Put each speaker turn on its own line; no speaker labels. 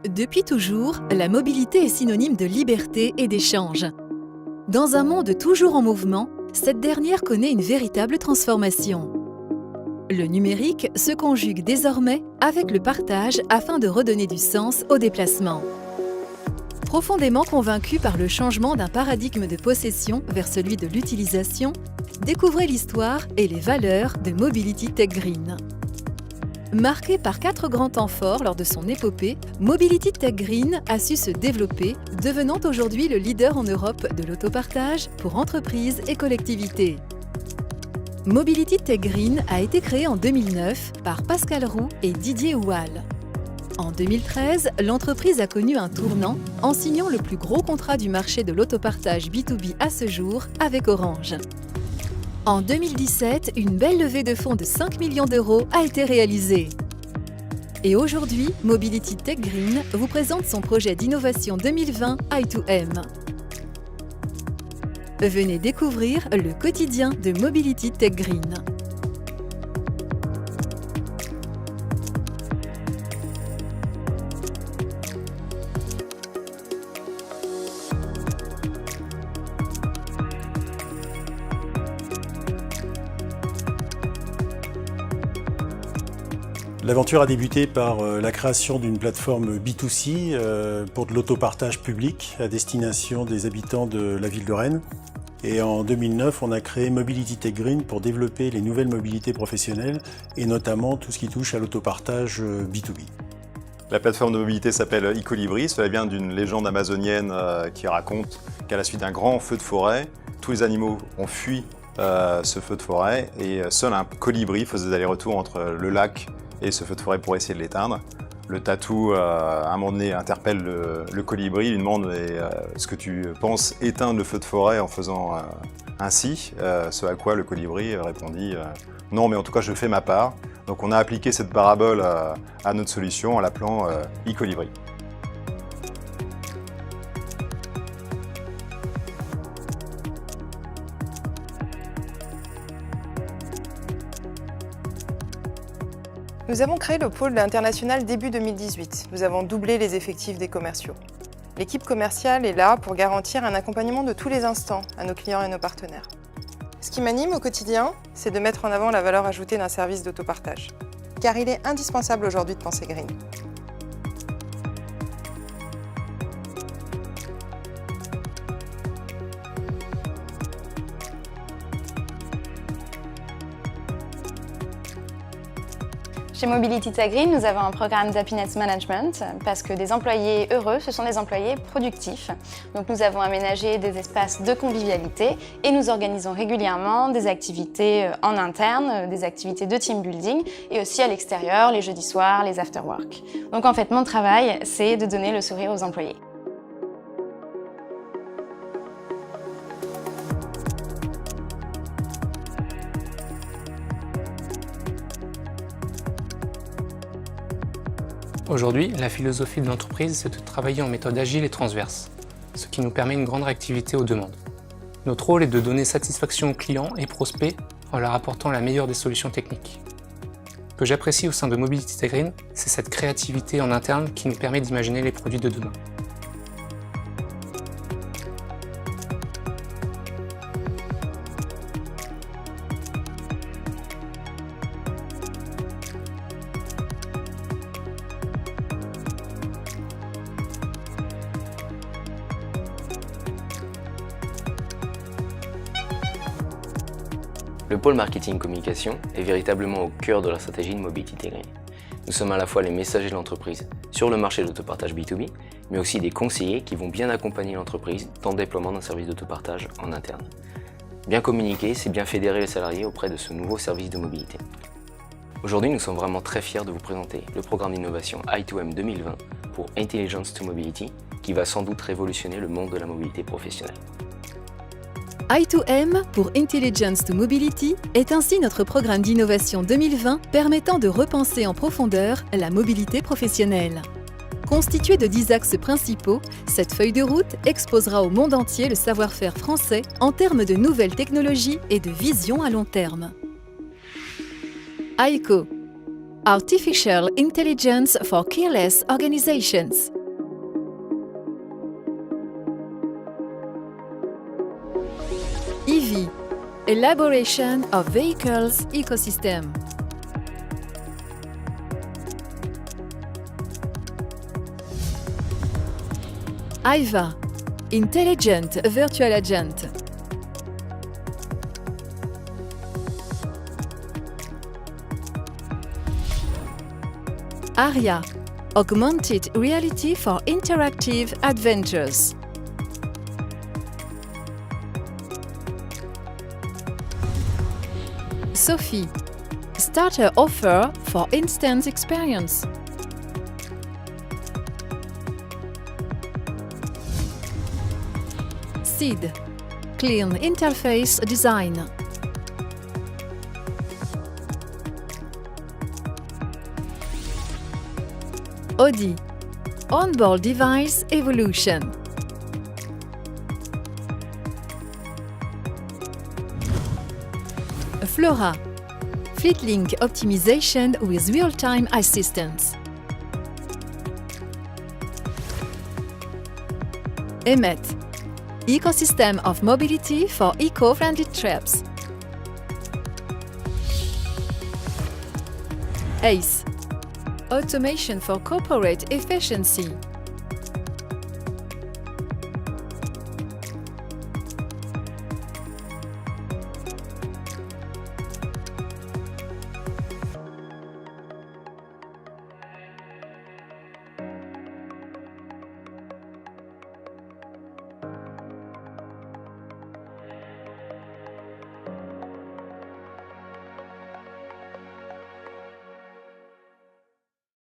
Depuis toujours, la mobilité est synonyme de liberté et d'échange. Dans un monde toujours en mouvement, cette dernière connaît une véritable transformation. Le numérique se conjugue désormais avec le partage afin de redonner du sens au déplacement. Profondément convaincu par le changement d'un paradigme de possession vers celui de l'utilisation, découvrez l'histoire et les valeurs de Mobility Tech Green. Marqué par 4 grands temps forts lors de son épopée, Mobility Tech Green a su se développer, devenant aujourd'hui le leader en Europe de l'autopartage pour entreprises et collectivités. Mobility Tech Green a été créé en 2009 par Pascal Roux et Didier Houal. En 2013, l'entreprise a connu un tournant en signant le plus gros contrat du marché de l'autopartage B2B à ce jour avec Orange. En 2017, une belle levée de fonds de 5 millions d'euros a été réalisée. Et aujourd'hui, Mobility Tech Green vous présente son projet d'innovation 2020 I2M. Venez découvrir le quotidien de Mobility Tech Green.
L'aventure a débuté par la création d'une plateforme B2C pour de l'autopartage public à destination des habitants de la ville de Rennes. Et en 2009, on a créé Mobility Tech Green pour développer les nouvelles mobilités professionnelles et notamment tout ce qui touche à l'autopartage B2B.
La plateforme de mobilité s'appelle eColibri. Cela vient d'une légende amazonienne qui raconte qu'à la suite d'un grand feu de forêt, tous les animaux ont fui ce feu de forêt et seul un colibri faisait des allers-retours entre le lac et ce feu de forêt pour essayer de l'éteindre. Le tatou, à un moment donné, interpelle le colibri, lui demande est-ce que tu penses éteindre le feu de forêt en faisant ainsi, ce à quoi le colibri répondit non, mais en tout cas je fais ma part. Donc on a appliqué cette parabole à notre solution en l'appelant eColibri.
Nous avons créé le pôle international début 2018. Nous avons doublé les effectifs des commerciaux. L'équipe commerciale est là pour garantir un accompagnement de tous les instants à nos clients et nos partenaires. Ce qui m'anime au quotidien, c'est de mettre en avant la valeur ajoutée d'un service d'autopartage. Car il est indispensable aujourd'hui de penser green.
Chez Mobility Tech Green, nous avons un programme d'happiness management parce que des employés heureux, ce sont des employés productifs. Donc nous avons aménagé des espaces de convivialité et nous organisons régulièrement des activités en interne, des activités de team building et aussi à l'extérieur, les jeudis soirs, les after-work. Donc en fait, mon travail, c'est de donner le sourire aux employés.
Aujourd'hui, la philosophie de l'entreprise, c'est de travailler en méthode agile et transverse, ce qui nous permet une grande réactivité aux demandes. Notre rôle est de donner satisfaction aux clients et prospects en leur apportant la meilleure des solutions techniques. Ce que j'apprécie au sein de Mobility Tech Green, c'est cette créativité en interne qui nous permet d'imaginer les produits de demain.
Le pôle marketing communication est véritablement au cœur de la stratégie de Mobility Tech Green. Nous sommes à la fois les messagers de l'entreprise sur le marché de l'autopartage B2B, mais aussi des conseillers qui vont bien accompagner l'entreprise dans le déploiement d'un service d'autopartage en interne. Bien communiquer, c'est bien fédérer les salariés auprès de ce nouveau service de mobilité. Aujourd'hui, nous sommes vraiment très fiers de vous présenter le programme d'innovation I2M 2020 pour Intelligence to Mobility, qui va sans doute révolutionner le monde de la mobilité professionnelle.
I2M pour Intelligence to Mobility est ainsi notre programme d'innovation 2020 permettant de repenser en profondeur la mobilité professionnelle. Constituée de 10 axes principaux, cette feuille de route exposera au monde entier le savoir-faire français en termes de nouvelles technologies et de vision à long terme. AICO. Artificial Intelligence for Keyless Organizations. EV, Elaboration of Vehicles Ecosystem. IVA, Intelligent Virtual Agent. ARIA, Augmented Reality for Interactive Adventures. SOPHY, Starter Offer for Instant Experience. SEED, Clean Interface Design. ODI, Onboard Device Evolution. FLORA, FleetLink Optimization with Real-Time Assistance. EMET, Ecosystem of Mobility for Eco-Friendly Trips. ACE, Automation for Corporate Efficiency.